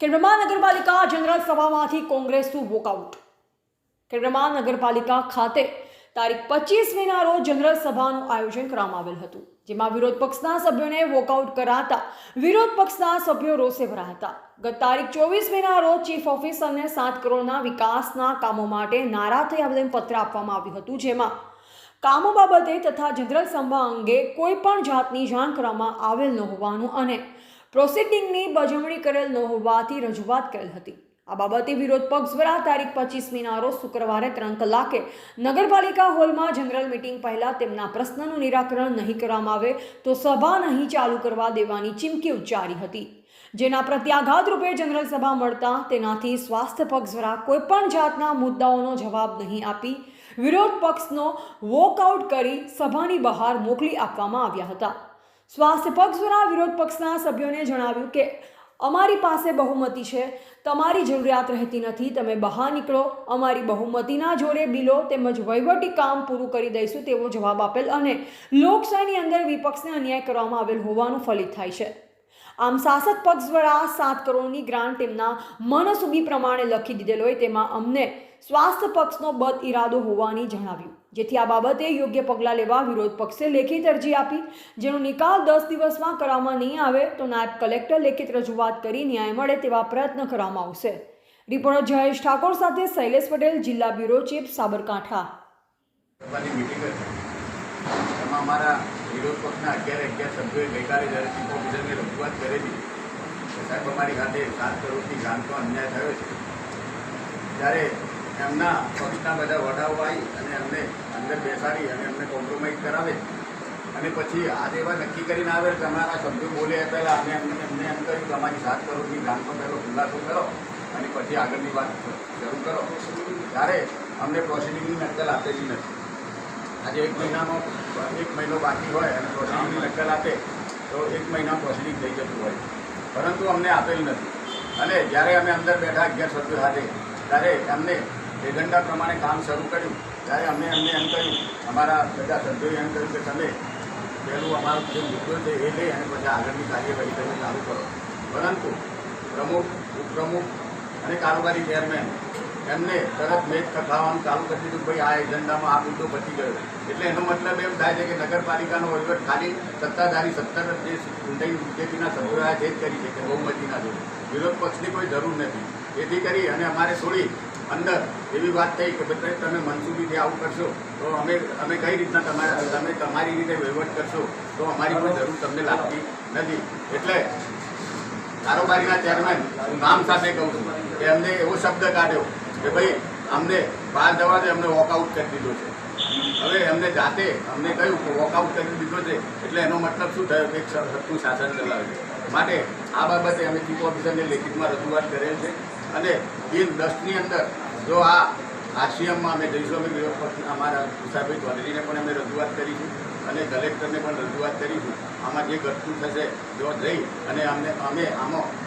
કેન્દ્રમાં નગરપાલિકા જનરલ સભામાંથી કોંગ્રેસનું વોકઆઉટ। કેન્દ્રમાં નગરપાલિકા ખાતે તારીખ 25 મેના રોજ જનરલ સભાનું આયોજન કરવામાં આવેલ હતું, જેમાં વિરોધ પક્ષના સભ્યોને વોકઆઉટ કરાતા વિરોધ પક્ષના સભ્યો રોષે ભરાયા હતા। ગત તારીખ 24 મેના રોજ ચીફ ઓફિસરને 7 કરોડના વિકાસના કામો માટે નારાથી આવેદનપત્ર આપવામાં આવ્યું હતું, જેમાં કામો બાબતે તથા જનરલ સભા અંગે કોઈ પણ જાતની જાણ કરવામાં આવેલ ન હોવાનું અને પ્રોસિડિંગની બજવણી કરેલ ન હોવાથી રજૂઆત કરેલ હતી। આ બાબતે વિરોધ પક્ષ દ્વારા તારીખ 25 મેના રોજ શુક્રવારે 3 કલાકે નગરપાલિકા હોલમાં જનરલ મીટિંગ પહેલા તેમના પ્રશ્નનું નિરાકરણ નહીં કરવામાં આવે તો સભા નહીં ચાલુ કરવા દેવાની ચીમકી ઉચ્ચારી હતી, જેના પ્રત્યાઘાત રૂપે જનરલ સભા મળતા તેનાથી સ્વાસ્થ્ય પક્ષ દ્વારા કોઈ પણ જાતના મુદ્દાઓનો જવાબ નહીં આપી વિરોધ પક્ષનો વોકઆઉટ કરી સભાની બહાર મોકલી આપવામાં આવ્યા હતા। સ્વાસ્થ્ય પક્ષ દ્વારા વિરોધ પક્ષના સભ્યોને જણાવ્યું કે અમારી પાસે બહુમતી છે, તમારી જરૂરિયાત રહેતી નથી, તમે બહાર નીકળો, અમારી બહુમતીના જોડે બિલો તેમજ વહીવટી કામ પૂરું કરી દઈશું તેવો જવાબ આપેલ અને લોકશાહીની અંદર વિપક્ષને અન્યાય કરવામાં આવેલ હોવાનું ફલિત થાય છે। આમ શાસક પક્ષ દ્વારા 7 કરોડની ગ્રાન્ટ તેમના મનસુબી પ્રમાણે લખી દીધેલ હોય તેમાં અમને સ્વાસ્થ્ય પક્ષનો બદ ઇરાદો હોવાની જણાવ્યું, જેથી આ બાબતે યોગ્ય પગલાં લેવા વિરોધ પક્ષે લેખિત અરજી આપી, જેનો નિકાલ 10 દિવસમાં કરવામાં નહીં આવે તો નાયબ કલેક્ટર લેખિત રજૂઆત કરી ન્યાય મળે તેવા પ્રયત્ન કરવામાં આવશે। રિપોર્ટર જયેશ ઠાકોર સાથે શૈલેષ પટેલ, જિલ્લા બ્યુરો ચીફ, સાબરકાંઠા। અમારા વિરોધ પક્ષના 11 સભ્યોએ ગઈકાલે જ્યારે ચીફ ઓફિસરને રજૂઆત કરેલી કે સાહેબ અમારી ખાતે 7 કરોડની ગ્રાન્ટનો અન્યાય થયો છે, ત્યારે એમના પક્ષના બધા વડાઓ આવી અને અમને અંદર બેસાડી અને અમને કોમ્પ્રોમાઇઝ કરાવે અને પછી આજે એવા નક્કી કરીને આવે કે અમારા સભ્યો બોલે પહેલાં અમે એમને એમ કહ્યું કે અમારી 7 કરોડની ગ્રાન્ટનો પહેલો ખુલાસો કરો અને પછી આગળની વાત શરૂ કરો, ત્યારે અમને પ્રોસિડિંગની નકલ આપેલી નથી। આજે 1 મહિનો બાકી હોય અને પ્રોસિડિંગની નકલ આપે તો 1 મહિનામાં પ્રોસિડિંગ થઈ જતું હોય, પરંતુ અમને આપેલ નથી। અને જ્યારે અમે અંદર બેઠા 11 સભ્યો સાથે ત્યારે અમને એજન્ડા પ્રમાણે કામ શરૂ કર્યું, ત્યારે અમને એમ કહ્યું, અમારા બધા સભ્યોએ એમ કહ્યું કે તમે પહેલું અમારો જે મુદ્દો છે એ લઈ અને પછી આગળની કાર્યવાહી તમે ચાલુ કરો, પરંતુ પ્રમુખ, ઉપપ્રમુખ અને કારોબારી ચેરમેન એમને તરત મેચ ખખડાવવાનું ચાલુ કરી દીધું, ભાઈ આ એજન્ડામાં આ મુદ્દો બચી ગયો। એટલે એનો મતલબ એમ થાય છે કે નગરપાલિકાનો વહીવટ ખાલી સત્તાધારી 17 જે ચૂંટાઈ બીજેપીના સભ્યોએ જે જ કરી છે કે બહુમતીના જોડે વિરોધ પક્ષની કોઈ જરૂર નથી। જેથી કરી અને અમારે થોડી અંદર એવી વાત થઈ કે ભાઈ તમે મનસુબીથી આવું કરશો તો અમે કઈ રીતના તમે તમારી રીતે વહીવટ કરશો તો અમારી કોઈ જરૂર તમને લાગતી નથી। એટલે કારોબારીના ચેરમેન હું નામ સાથે કહું છું કે અમને એવો શબ્દ કાઢ્યો કે ભાઈ અમને બહાર જવા દે, અમને વોકઆઉટ કરી દીધો છે। હવે એમને જાતે અમને કહ્યું કે વોકઆઉટ કરી દીધો છે એટલે એનો મતલબ શું થયો કે સત્તું શાસન ચલાવે છે। માટે આ બાબતે અમે ચીફ ઓફિસરને લેખિતમાં રજૂઆત કરેલ છે અને દિન 10ની અંદર જો આ આરસીએમમાં અમે જઈશું, અમે વિરોધ પક્ષના અમારા તુષારભાઈ ચૌધરીને પણ અમે રજૂઆત કરીશું અને કલેક્ટરને પણ રજૂઆત કરીશું। આમાં જે ઘટતું થશે જો જઈ અને અમે આમાં